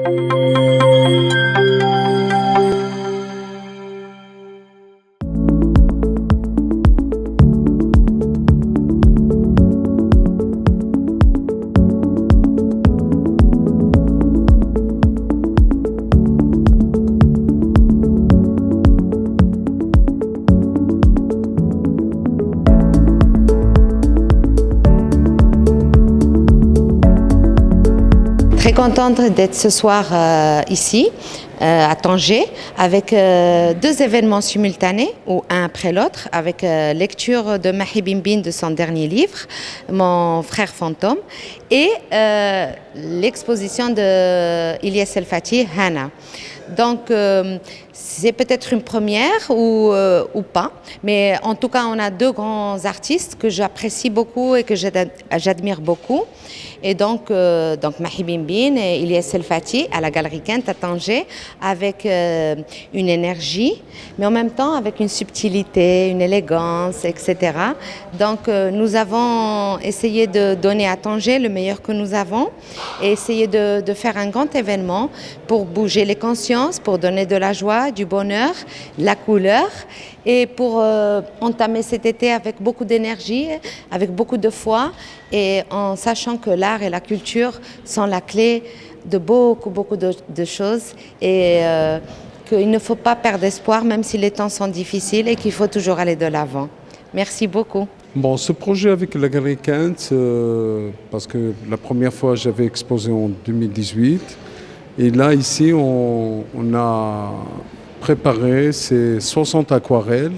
Très contente d'être ce soir ici, à Tanger, avec deux événements simultanés, ou un après l'autre, avec lecture de Mahi Bimbine de son dernier livre, Mon frère fantôme, et l'exposition de Ilyes El Fati, Hana. Donc, c'est peut-être une première ou pas, mais en tout cas, on a deux grands artistes que j'apprécie beaucoup et que j'admire beaucoup. Et donc Mahi Bimbine et Ilyes El Fati à la Galerie Kent à Tanger, avec une énergie, mais en même temps avec une subtilité, une élégance, etc. Donc, nous avons essayé de donner à Tanger le meilleur que nous avons et essayer de faire un grand événement pour bouger les consciences, pour donner de la joie, du bonheur, la couleur, et pour entamer cet été avec beaucoup d'énergie, avec beaucoup de foi, et en sachant que l'art et la culture sont la clé de beaucoup de choses, et qu'il ne faut pas perdre espoir même si les temps sont difficiles, et qu'il faut toujours aller de l'avant. Merci beaucoup. Bon, ce projet avec la Galerie Kent, parce que la première fois j'avais exposé en 2018, et là ici on a préparé ces 60 aquarelles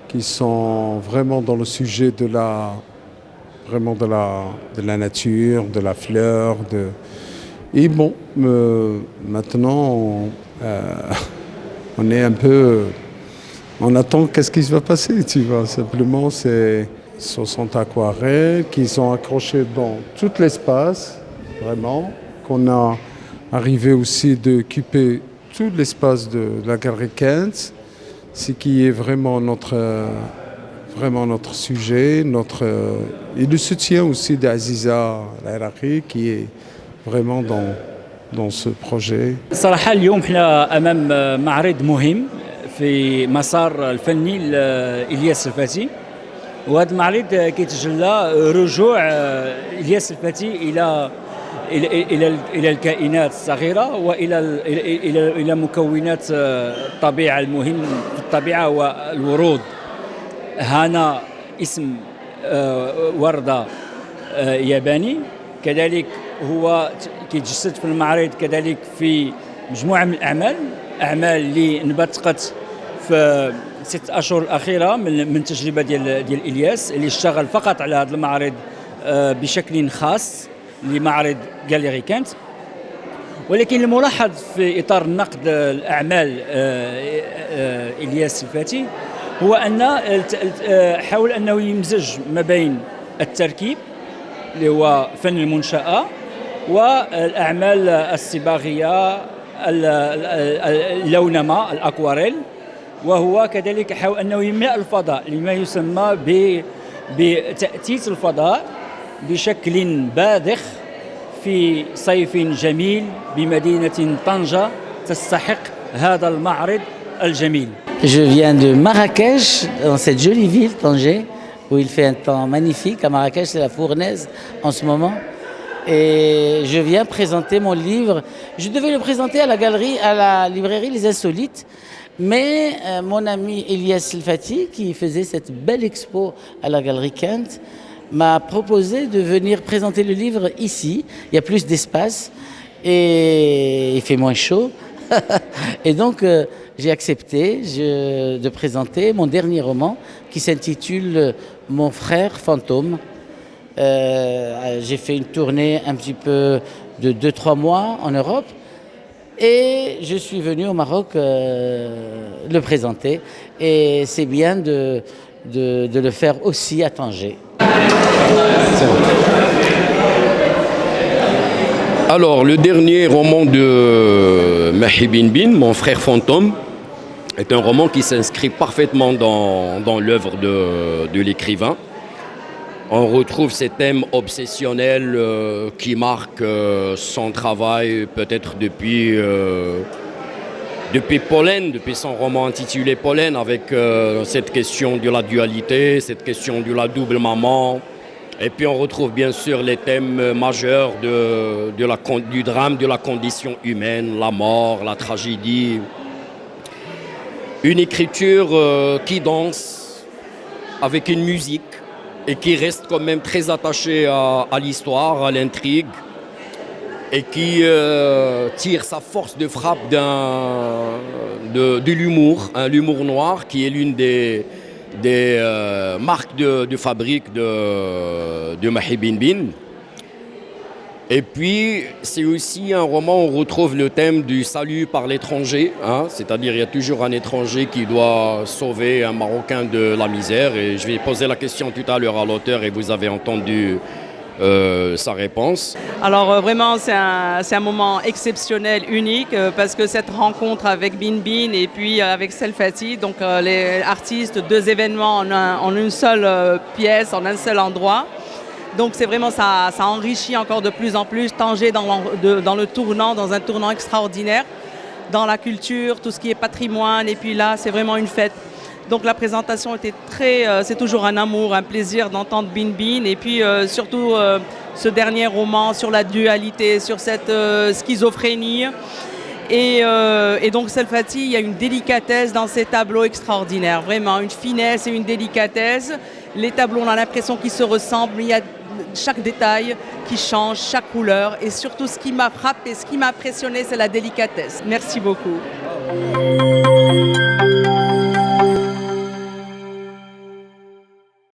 qui sont vraiment dans le sujet de la nature, de la fleur. Et bon, maintenant on est un peu... On attend qu'est-ce qui va passer, tu vois. Simplement, c'est 60 aquarelles qui sont accrochées dans tout l'espace, vraiment, qu'on a arrivé aussi d'occuper tout l'espace de la Galerie Kent, ce qui est vraiment notre sujet, et le soutien aussi d'Aziza El-Iraqi qui est vraiment dans ce projet. صراحة اليوم احنا أمام معرض مهم في مسار الفني لإلياس الفاتي، وهذا المعرض كيتجلى رجوع إلياس الفاتي إلى الكائنات الصغيرة وإلى مكونات الطبيعة المهم في الطبيعة والورود. هانا اسم وردة ياباني، كذلك هو كيتجسد في المعرض كذلك في مجموعة من الأعمال اللي انبثقت في 6 أشهر الأخيرة من التجربة ديال إلياس اللي اشتغل فقط على هذا المعرض بشكل خاص لمعرض جاليري كانت. ولكن الملاحظ في إطار النقد الأعمال إلياس الفاتي هو أن حاول أنه يمزج ما بين التركيب اللي هو فن المنشأة والأعمال الصباغية اللونمة الأكواريل، وهو كذلك حاول أنه يملأ الفضاء لما يسمى بتأتيت الفضاء بشكل باذخ في صيف جميل بمدينة طنجة تستحق هذا المعرض الجميل. Je viens de Marrakech, dans cette jolie ville, Tanger, où il fait un temps magnifique. À Marrakech, c'est la fournaise en ce moment. Et je viens présenter mon livre. Je devais le présenter à la librairie Les Insolites, mais mon ami Ilyes El Fati, qui faisait cette belle expo à la Galerie Kent, m'a proposé de venir présenter le livre ici. Il y a plus d'espace et il fait moins chaud. Et donc, j'ai accepté de présenter mon dernier roman qui s'intitule Mon frère fantôme. J'ai fait une tournée un petit peu de 2-3 mois en Europe et je suis venu au Maroc le présenter. Et c'est bien de le faire aussi à Tanger. Alors, le dernier roman de Mahi Bimbine, Mon frère fantôme, est un roman qui s'inscrit parfaitement dans l'œuvre de l'écrivain. On retrouve ces thèmes obsessionnels qui marquent son travail peut-être depuis Pollen, depuis son roman intitulé Pollen, avec cette question de la dualité, cette question de la double maman. Et puis on retrouve bien sûr les thèmes majeurs du drame, de la condition humaine, la mort, la tragédie. Une écriture qui danse avec une musique et qui reste quand même très attachée à l'histoire, à l'intrigue, et qui tire sa force de frappe de l'humour, l'humour noir, qui est l'une des marques de fabrique de Mahi Bin. Et puis, c'est aussi un roman où on retrouve le thème du salut par l'étranger, hein, c'est-à-dire il y a toujours un étranger qui doit sauver un Marocain de la misère. Et je vais poser la question tout à l'heure à l'auteur et vous avez entendu sa réponse. Alors vraiment c'est un moment exceptionnel, unique, parce que cette rencontre avec Bin Bin et puis avec Selfati, donc les artistes, 2 événements en une seule pièce, en un seul endroit. Donc c'est vraiment ça enrichit encore de plus en plus Tanger dans un tournant extraordinaire, dans la culture, tout ce qui est patrimoine, et puis là c'est vraiment une fête. Donc la présentation était c'est toujours un amour, un plaisir d'entendre Bin Bin, et puis surtout ce dernier roman sur la dualité, sur cette schizophrénie. Et donc Selfati, il y a une délicatesse dans ces tableaux extraordinaires, vraiment une finesse et une délicatesse. Les tableaux, on a l'impression qu'ils se ressemblent, mais il y a chaque détail qui change, chaque couleur. Et surtout, ce qui m'a frappé, ce qui m'a impressionné, c'est la délicatesse. Merci beaucoup.